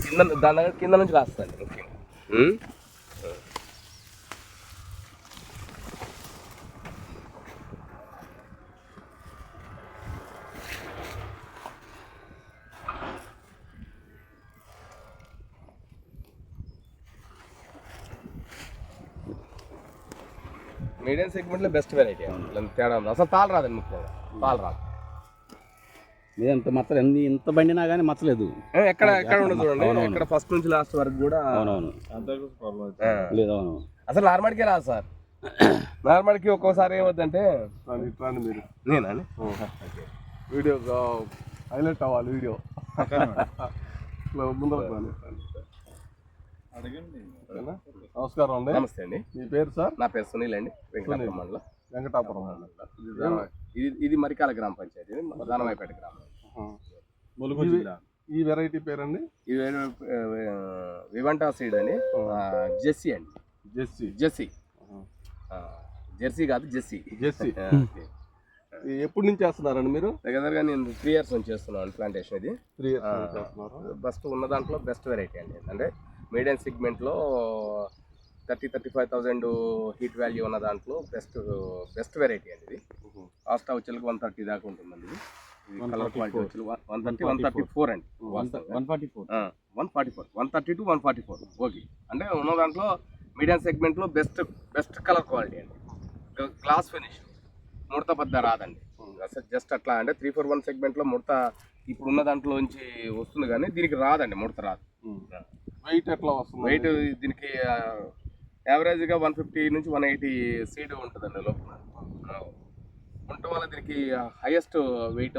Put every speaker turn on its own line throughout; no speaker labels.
కింద దాని దగ్గర కింద నుంచి కాస్తుందండి ముఖ్యంగా. మీడియం సెగ్మెంట్లో బెస్ట్ వెరైటీ తేడా ఉంది. అసలు తాళ రాదండి ముఖ్యంగా, తాళ రాదు.
మీదంత మచ్చలు ఎంత బండినా కానీ మచ్చలేదు.
ఎక్కడ ఉండదు చూడండి, ఎక్కడ ఫస్ట్ నుంచి లాస్ట్ వరకు కూడా.
అవునవును లేదు. అవును
అసలు నార్మల్కే రాదు సార్. నార్మల్కి ఒక్కోసారి ఏమవుతుందంటే మీరు నేనా వీడియో హైలైట్ అవ్వాలి, వీడియో ముందర. నమస్కారం అండి. నమస్తే అండి. మీ పేరు సార్? నా పేరు సునీల్ అండి, వెంకటాపురం మండలం. ఇది మరికాల గ్రామ పంచాయతీ, దానవాయిపేట గ్రామం, ములుగు జిల్లా. ఈ వెరైటీ పేరండి? ఇది వివంటా సీడ్ అండి, జెస్సీ అండి. జెస్సీ జెర్సీ కాదు, జెస్సీ. ఎప్పటి నుంచి చేస్తున్నారండి మీరు? దగ్గరగా నేను 3 years నుంచి చేస్తున్నాను ప్లాంటేషన్. ఇది 3 years చేస్తున్నారు. బెస్ట్ ఉన్న దాంట్లో బెస్ట్ వెరైటీ అండి. అంటే మీడియం సెగ్మెంట్లో 30-35,000 హీట్ వాల్యూ ఉన్న దాంట్లో బెస్ట్ వెరైటీ అండి. ఇది కాస్ట్ వచ్చేకి 130 దాకా ఉంటుందండి. ఇది కలర్ క్వాలిటీ వచ్చి 130-134 అండి. 130 to 144 ఓకే. అంటే ఉన్న దాంట్లో మీడియం సెగ్మెంట్లో బెస్ట్ కలర్ క్వాలిటీ అండి. గ్లాస్ ఫినిష్, ముడత బద్ద రాదండి. జస్ట్ అట్లా అంటే 341 సెగ్మెంట్లో ముడత ఇప్పుడు ఉన్న దాంట్లో నుంచి వస్తుంది, కానీ దీనికి రాదండి, ముడత రాదు. వెయిట్ ఎట్లా వస్తుంది? వెయిట్ దీనికి యావరేజ్గా 150 నుంచి 180 సీడ్ ఉంటుందండి లోపల. ఉండటం వల్ల దీనికి హైయెస్ట్ వెయిట్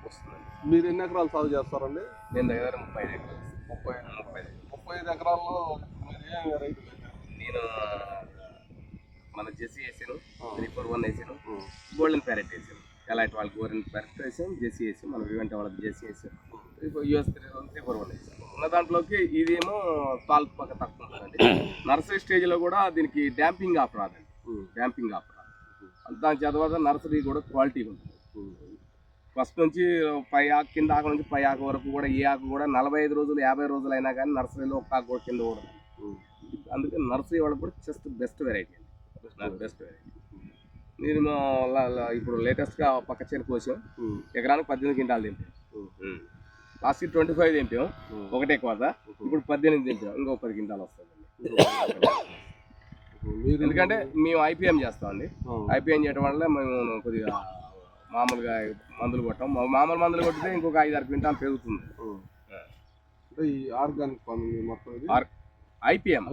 వస్తుందండి. మీరు ఎన్ని ఎకరాలు సాగు చేస్తారండి? నేను దగ్గర 35 ఎకరాలు. 35 ఎకరాల్లో నేను మన జెస్సీ వేసాను, 341 వేసాను, గోల్డెన్ ప్యారెట్ వేసాను. ఎలాంటి వాళ్ళకి గోల్డెన్ ప్యారెట్ వేసాం, జెస్సీ వేసాం. మన వివెంట వాళ్ళకి జెస్సీ వేసాం, US 341 వేసాం. ఉన్న దాంట్లోకి ఇదేమో తాల్పు పక్క తక్కువ ఉంటుందండి. నర్సరీ స్టేజ్లో కూడా దీనికి డ్యాంపింగ్ ఆఫ్ రాదండి, డ్యాంపింగ్ ఆఫ్ రాదు. దాని తర్వాత నర్సరీ కూడా క్వాలిటీ ఉంటుంది. ఫస్ట్ నుంచి పై ఆకు, కింద ఆకు నుంచి పై ఆకు వరకు కూడా ఏ ఆకు కూడా 45 రోజులు 50 రోజులు అయినా కానీ నర్సరీలో ఒక ఆకు కూడా కింద కూడా. అందుకని నర్సరీ వాళ్ళకి కూడా బెస్ట్ వెరైటీ అండి, బెస్ట్ వెరైటీ. నేను ఇప్పుడు లేటెస్ట్గా పక్క చెరుకు కోసాం, ఎకరానికి 18 క్వింటాలు తింటాం. లాస్ట్ 25 తింటాం, ఒకటే కోత. ఇప్పుడు 18 తింటాం, ఇంకో 10 క్వింటాలు వస్తుందండి. ఎందుకంటే మేము IPM చేస్తామండి. IPM చేయడం వల్ల మేము కొద్దిగా మామూలుగా మందులు కొట్టాం. మామూలు మందులు కొట్టితే ఇంకొక 5-6 క్వింటాలు పెరుగుతుంది. IPM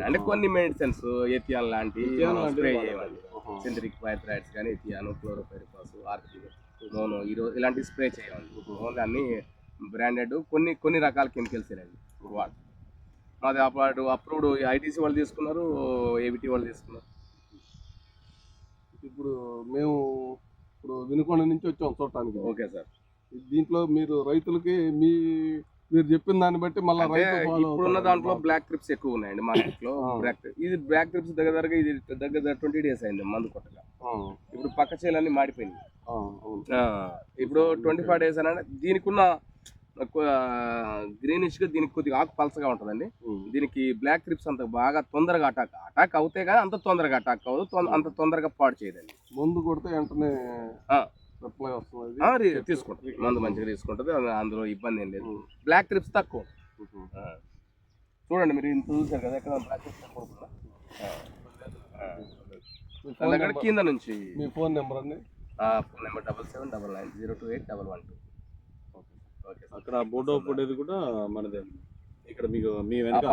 అంటే కొన్ని మెడిసిన్స్, ఎథియాన్ లాంటి స్ప్రే చేయాలి. సింథటిక్ పైథ్రాయిడ్స్ కానీ, ఎథియాను, క్లోరోపైరిఫాస్, మోనో, ఈరోజు ఇలాంటివి స్ప్రే చేయాలి. ఓన్లీ అన్ని బ్రాండెడ్, కొన్ని రకాల కెమికల్స్ అండి వాడు. మాది అప్రూవ్డ్ ITC వాళ్ళు తీసుకున్నారు, ABT వాళ్ళు తీసుకున్నారు. ఇప్పుడు మేము వినుకొండ నుంచి వచ్చాం చూడటానికి. Okay sir. దీంట్లో మీరు రైతులకి మీరు చెప్పిన దాన్ని బట్టి మళ్ళీ ఇప్పుడున్న దాంట్లో బ్లాక్ క్రిప్స్ ఎక్కువ ఉన్నాయండి మార్కెట్లో. ఇది బ్లాక్ క్రిప్స్ దగ్గర ఇది దగ్గర 20 days అయింది మందు కొట్టగా. ఇప్పుడు పక్క చేలన్నీ మాడిపోయింది. ఇప్పుడు 25 days అని దీనికి ఉన్న గ్రీనిష్ గా దీనికి కొద్దిగా ఆకు పలసగా ఉంటుందండి. దీనికి బ్లాక్ క్రిప్స్ అంత బాగా తొందరగా అటాక్ అవుతాయి కానీ అంత తొందరగా అటాక్ అవ్వదు, అంత తొందరగా పాడు చేయదండి. ముందు కొడితే వెంటనే తీసుకుంటుంది, మందు మంచిగా తీసుకుంటుంది, అందులో ఇబ్బంది ఏం లేదు. బ్లాక్ క్రిప్స్ తక్కువ. చూడండి మీరు ఇంత చూసారు కదా, ఎక్కడ బ్లాక్ క్రిప్స్ తక్కువ కింద నుంచి. మీ ఫోన్ నెంబర్ అండి? Phone number 7799028112. అక్కడ బోర్డు కూడా మనదే. ఇక్కడ మీకు మీ వెనక